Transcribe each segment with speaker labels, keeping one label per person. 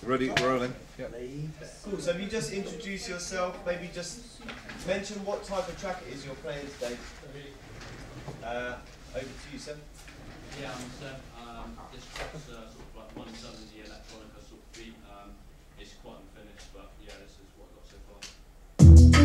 Speaker 1: Ready, rolling.
Speaker 2: Yep.
Speaker 3: Cool, so if you just introduce yourself, maybe just mention what type of track it is you're playing today. Over to you, Seb.
Speaker 4: Yeah, I'm Seb. This track's sort of like 170 electronica sort of beat. It's quite unfinished, but yeah, this is what I got so far.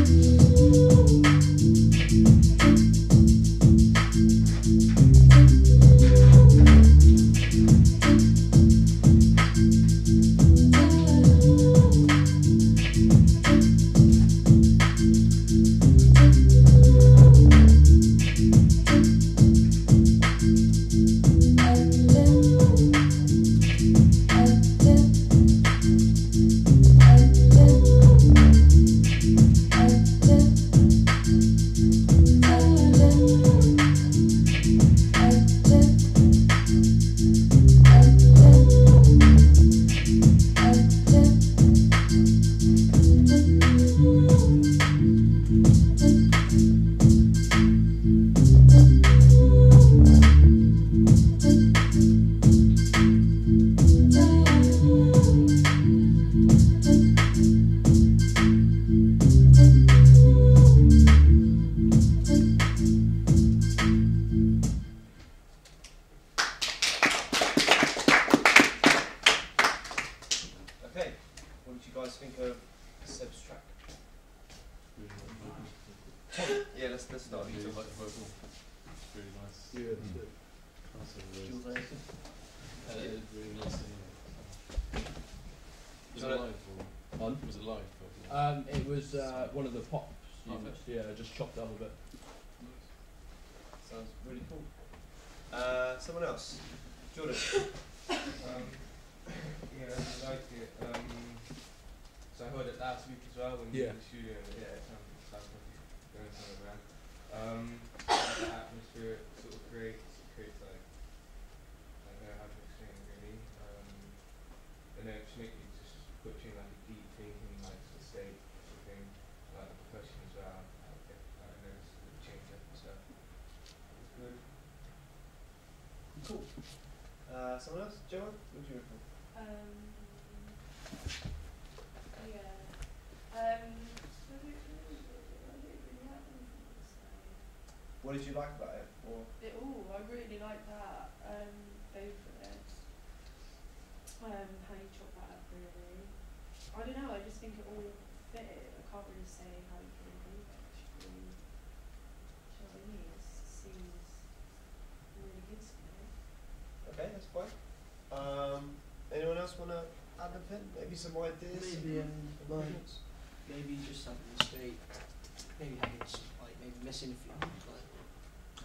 Speaker 3: Okay, what did you guys think of Seb's track? Yeah, let's start.
Speaker 2: Really like the vocal. It's really nice.
Speaker 5: Yeah,
Speaker 2: Really nice singing. Was it live? Or was it live?
Speaker 5: it was one of the pop units, yeah, just chopped up a bit.
Speaker 3: Sounds really cool. Someone else? Jordan?
Speaker 6: Yeah, I really liked it. So I heard it last week as well when you were in the studio. Yeah, it sounds like you're going somewhere around. The atmosphere it sort of creates like, I don't know how to explain it really. And then just make you just put you in like a deep thinking like sort of state sort of thing. Like the percussion as well. I noticed the change up and stuff. It's good.
Speaker 3: Cool. Someone else? Joanne? What do you reckon? What did you like about it? Or
Speaker 7: I really like that. Favourite. How you chop that up really. I don't know, I just think it all fit. I can't really say how you can improve it actually. Do you know what I mean? It seems really good to me.
Speaker 3: okay, that's fine. Anyone else want to add a bit? Maybe some ideas?
Speaker 8: Maybe just having the straight, maybe having like maybe missing a few like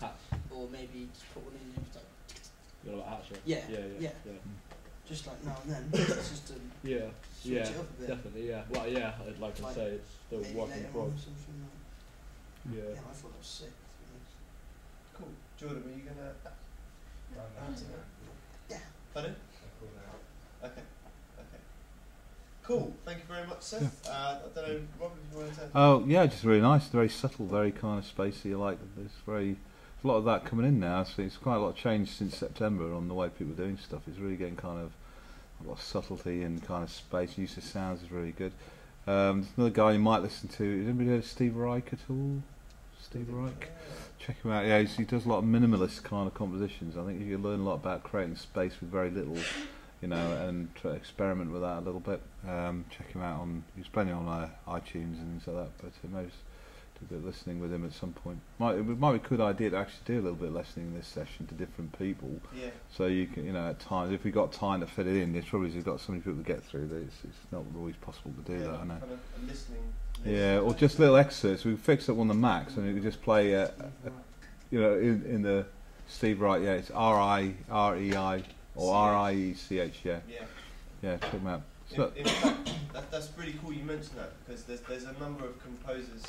Speaker 5: Hats.
Speaker 8: or maybe just put one in there like
Speaker 5: You know, like hats, right?
Speaker 8: Yeah,
Speaker 5: Yeah.
Speaker 8: just like now and then just to
Speaker 5: Yeah,
Speaker 8: switch
Speaker 5: yeah,
Speaker 8: it up a bit.
Speaker 5: definitely, yeah. Well, yeah, like I
Speaker 8: Like,
Speaker 5: say, it's still
Speaker 8: Maybe
Speaker 5: working
Speaker 8: later on
Speaker 5: progress.
Speaker 8: or something like
Speaker 5: Yeah.
Speaker 8: yeah, I thought that was sick to be honest.
Speaker 3: Cool. Jordan, were you going to add to that?
Speaker 8: Yeah.
Speaker 3: Pardon?
Speaker 6: Cool now.
Speaker 3: Okay. Cool. Thank you very much, sir. I don't know, Rob, if you want to say.
Speaker 1: Oh yeah, just really nice, very subtle, very kind of spacey. I like there's a lot of that coming in now. So it's quite a lot of change since September on the way people are doing stuff. It's really getting kind of a lot of subtlety and kind of space. Use of sounds is really good. There's another guy you might listen to. Has anybody heard of Steve Reich at all? Steve Reich? Check him out. Yeah, he does a lot of minimalist kind of compositions. I think you can learn a lot about creating space with very little, you know, and try to experiment with that a little bit. Check him out he's playing on iTunes and things like that. But maybe do a bit of listening with him at some point. It might be a good idea to actually do a little bit of listening in this session to different people.
Speaker 3: Yeah.
Speaker 1: So you can, you know, at times if we got time to fit it in, there's probably got so many people to get through that it's not always possible to do that. I know.
Speaker 3: Kind of a listening.
Speaker 1: Yeah, or just little excerpts. We fixed up on the Macs, and we could just play, you know, in the Steve Wright. Yeah, it's RIREI or RIECH. Yeah, yeah. Check them out.
Speaker 3: In fact, that's really cool you mentioned that, because there's a number of composers.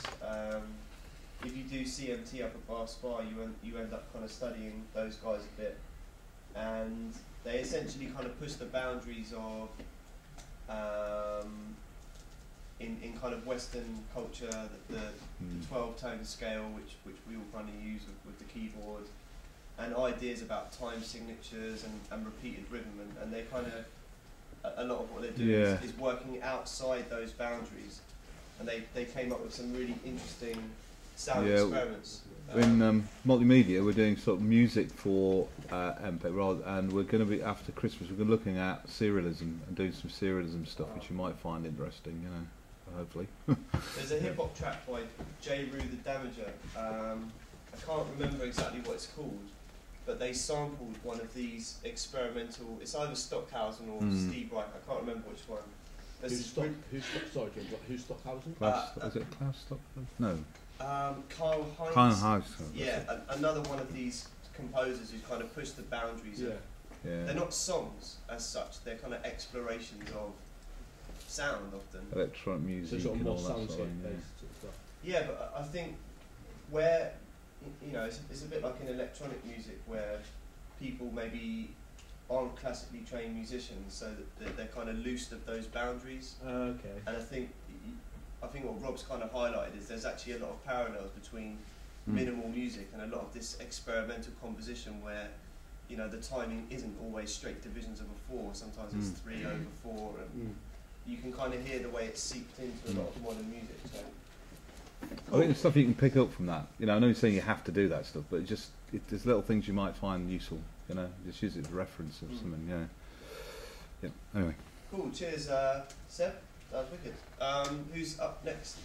Speaker 3: If you do CMT up at Bar Spa, you end up kind of studying those guys a bit, and they essentially kind of push the boundaries of in kind of Western culture, the 12-tone scale, which we all kind of use with the keyboard, and ideas about time signatures and repeated rhythm, and they kind of a lot of what they're doing
Speaker 1: Yeah.
Speaker 3: is working outside those boundaries, and they came up with some really interesting sound
Speaker 1: Yeah,
Speaker 3: experiments.
Speaker 1: In multimedia, we're doing sort of music for MPEG, and we're going to be, after Christmas, we're looking at serialism and doing some serialism stuff, which you might find interesting, you know, hopefully.
Speaker 3: There's a hip hop track by J. Rue the Damager. I can't remember exactly what it's called, but they sampled one of these experimental. It's either Stockhausen or Steve Reich. I can't remember which one. There's this
Speaker 5: Sorry, Jim, who's Stockhausen?
Speaker 1: Is it Klaus Stockhausen? No.
Speaker 3: Karl Heinz.
Speaker 1: Karl Heinz.
Speaker 3: Yeah, another one of these composers who kind of push the boundaries.
Speaker 5: Yeah.
Speaker 3: They're
Speaker 1: Yeah.
Speaker 3: not songs as such. They're kind of explorations of sound often.
Speaker 1: Electronic
Speaker 5: So
Speaker 1: music
Speaker 5: sort of
Speaker 1: and
Speaker 5: more
Speaker 1: all that sort of
Speaker 5: soundscape
Speaker 1: thing.
Speaker 5: based sort of stuff.
Speaker 3: Yeah, but I think where, you know, it's a bit like in electronic music where people maybe aren't classically trained musicians, so that they're kind of loosed of those boundaries.
Speaker 5: Okay.
Speaker 3: And I think what Rob's kind of highlighted is there's actually a lot of parallels between minimal music and a lot of this experimental composition where, you know, the timing isn't always straight divisions of a 4. Sometimes it's 3 over 4, and you can kind of hear the way it's seeped into a lot of modern music. So.
Speaker 1: I think the stuff you can pick up from that. You know, I'm not saying you have to do that stuff, but there's little things you might find useful. You know, just use it as reference of something. You know. Yeah. Anyway.
Speaker 3: Cool. Cheers, Seb. That was wicked. Who's up next?